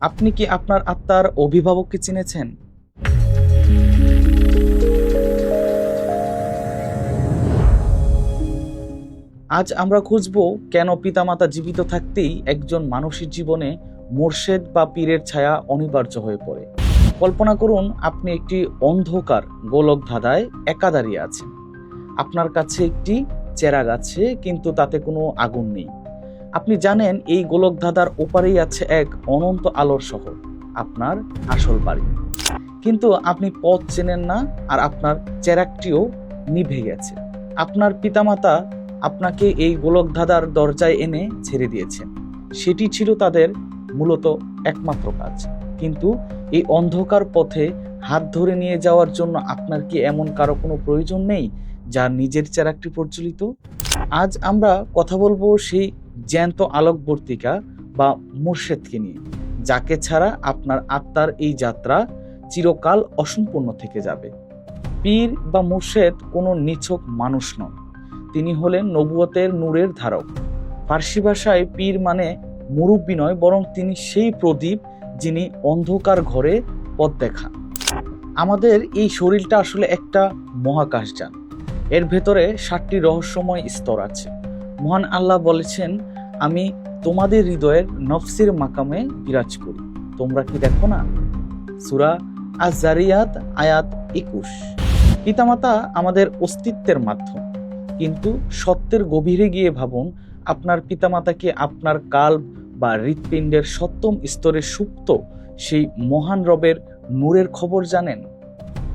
আপনি কি আপনার আত্মার অভিভাবককে চিনেছেন? আজ আমরা খুঁজব কেন পিতামাতা জীবিত থাকতেই একজন মানুষের জীবনে মোর্শেদ বা পীরের ছায়া অনিবার্য হয়ে পড়ে। কল্পনা করুন আপনি একটি অন্ধকার গোলক ধাঁধায় একা দাঁড়িয়ে আছেন। আপনার কাছে একটি চেরাগ আছে, কিন্তু তাতে কোনো আগুন নেই। আপনি জানেন এই গোলক ধাঁধার ওপারেই আছে এক অনন্ত আলোর শহর, আপনার আসল বাড়ি। কিন্তু আপনি পথ চেনেন না, আর আপনার চেরাগটিও নিভে গেছে। আপনার পিতামাতা আপনাকে এই গোলক ধাঁধার দরজায় এনে ছেড়ে দিয়েছেন। সেটি ছিল তাদের মূলত একমাত্র কাজ। কিন্তু এই অন্ধকার পথে হাত ধরে নিয়ে যাওয়ার জন্য আপনার কি এমন কারো কোনো প্রয়োজন নেই যার নিজের চেরাগটি প্রজ্বলিত? আজ আমরা কথা বলবো সেই জ্যান্ত আলোকবর্তিকা বা মুর্শেদকে নিয়ে, যাকে ছাড়া আপনার আত্মার এই যাত্রা চিরকাল অসম্পূর্ণ থেকে যাবে। পীর বা মুর্শেদ কোনো নিছক মানুষ নন, তিনি হলেন নবুয়তের নূরের ধারক। ফার্সি ভাষায় পীর মানে মুরব্বী নয়, বরং তিনি সেই প্রদীপ যিনি অন্ধকার ঘরে পথ দেখান। আমাদের এই শরীরটা আসলে একটা মহাকাশযান। এর ভেতরে 7টি রহস্যময় স্তর আছে। মহান আল্লাহ বলেছেন, আমি তোমাদের হৃদয়ের নফসির মাকামে বিরাজ করি, তোমরা কি দেখো না? সূরা আয-যারিয়াত আয়াত 21। পিতামাতা আমাদের অস্তিত্বের মাধ্যম, কিন্তু সত্যের গভীরে গিয়ে ভাবুন, আপনার পিতামাতাকে আপনার কাল্ব বা হৃৎপিণ্ডের 7ম স্তরে সুপ্ত সেই মহান রবের নূরের খবর জানেন?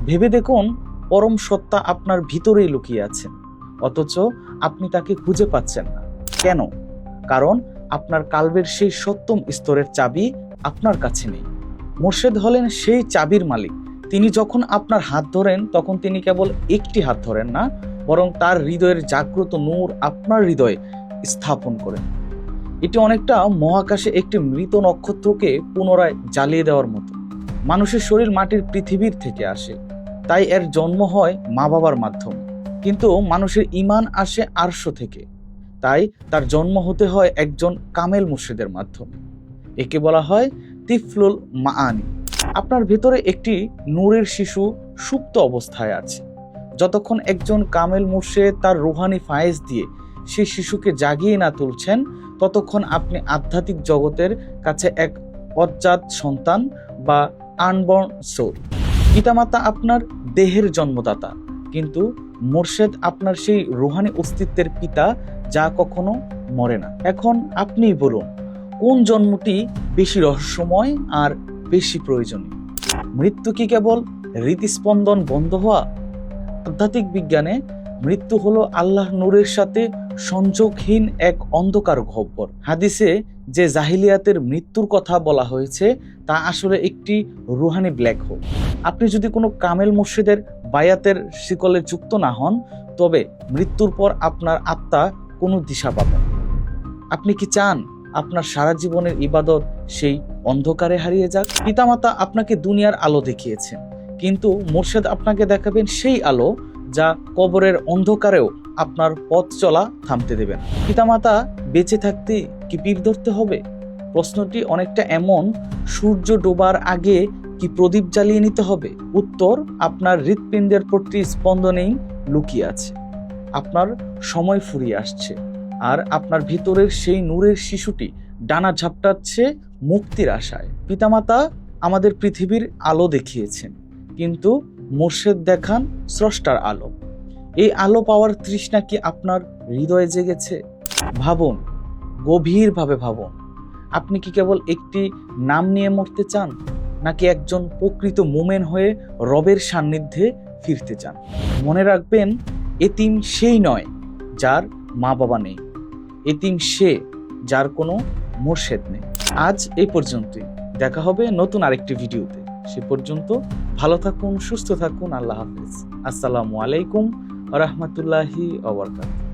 ভেবে দেখুন, পরম সত্তা আপনার ভিতরেই লুকিয়ে আছেন, অথচ আপনি তাকে খুঁজে পাচ্ছেন না। কেন? কারণ আপনার কাল্বের সেই 7ম স্তরের চাবি আপনার কাছে নেই। মুর্শেদ হলেন সেই চাবির মালিক। তিনি যখন আপনার হাত ধরেন, তখন তিনি কেবল একটি হাত ধরেন না, বরং তার হৃদয়ের জাগ্রত নূর আপনার হৃদয়ে স্থাপন করেন। এটি অনেকটা মহাকাশে একটি মৃত নক্ষত্রকে পুনরায় জ্বালিয়ে দেওয়ার মতো। মানুষের শরীর মাটির পৃথিবীর থেকে আসে, তাই এর জন্ম হয় মা বাবার মাধ্যমে। কিন্তু মানুষের ঈমান আসে আরশ থেকে, তাই তার জন্ম হতে হয় একজন কামেল মুর্শেদের মাধ্যমে। একে বলা হয় তিফলুল মাআনি। আপনার ভেতরে একটি নূরের শিশু সুপ্ত অবস্থায় আছে। যতক্ষণ একজন কামেল মুর্শেদ তার রুহানি ফায়েজ দিয়ে সেই শিশুকে জাগিয়ে না তুলছেন, ততক্ষণ আপনি আধ্যাত্মিক জগতের কাছে এক অজ্ঞাত সন্তান বা আনবর্ন সোল। পিতামাতা আপনার দেহের জন্মদাতা, কিন্তু মুর্শেদ আপনার সেই রুহানি অস্তিত্বের পিতা, যা কখনো মরে না। এখন আপনিই বলুন, কোন জন্মটি বেশি রহস্যময় আর বেশি প্রয়োজনীয়? মৃত্যু কি কেবল হৃদস্পন্দন বন্ধ হওয়া? আধ্যাত্মিক বিজ্ঞানে মৃত্যু হলো আল্লাহর নূরের সাথে সংযোগহীন এক অন্ধকার গহ্বর। হাদিসে যে জাহিলিয়াতের মৃত্যুর কথা বলা হয়েছে, তা আসলে একটি রুহানি ব্ল্যাক হোল। আপনি যদি কোনো কামেল মুর্শিদের বায়াতের শিকলে যুক্ত না হন, তবে মৃত্যুর পর আপনার আত্মা কোনো দিশা পাবে না। আপনি কি চান আপনার সারা জীবনের ইবাদত সেই অন্ধকারে হারিয়ে যাক? পিতামাতা আপনাকে দুনিয়ার আলো দেখিয়েছেন, কিন্তু মুর্শেদ আপনাকে দেখাবেন সেই আলো যা কবরের অন্ধকারেও আপনার পথ চলা থামতে দেবে না। পিতামাতা বেঁচে থাকতে কি পীর ধরতে হবে? প্রশ্নটি অনেকটা এমন, সূর্য ডোবার আগে কি প্রদীপ জ্বালিয়ে নিতে হবে? উত্তর আপনার হৃৎপিণ্ডের প্রতি স্পন্দনেই লুকিয়ে আছে। আপনার সময় ফুরিয়ে আসছে, আর আপনার ভিতরের সেই নূরের শিশুটি ডানা ঝাপটাচ্ছে মুক্তির আশায়। পিতামাতা আমাদের পৃথিবীর আলো দেখিয়েছেন, কিন্তু মুর্শেদ দেখান স্রষ্টার আলো। এই আলো পাওয়ার তৃষ্ণা কি আপনার হৃদয়ে জেগেছে? ভাবুন, গভীরভাবে ভাবুন, আপনি কি কেবল একটি নাম নিয়ে মরতে চান, নাকি একজন প্রকৃত মুমিন হয়ে রবের সান্নিধ্যে ফিরতে চান? মনে রাখবেন, এতিম সেই নয় যার মা বাবা নেই, এতিম সে যার কোনো মুর্শেদ নেই। আজ এই পর্যন্তই, দেখা হবে নতুন আরেকটি ভিডিওতে। সে পর্যন্ত ভালো থাকুন, সুস্থ থাকুন। আল্লাহ হাফেজ। আসসালামু আলাইকুম ওয়া রাহমাতুল্লাহি ওয়া বারাকাতুহু।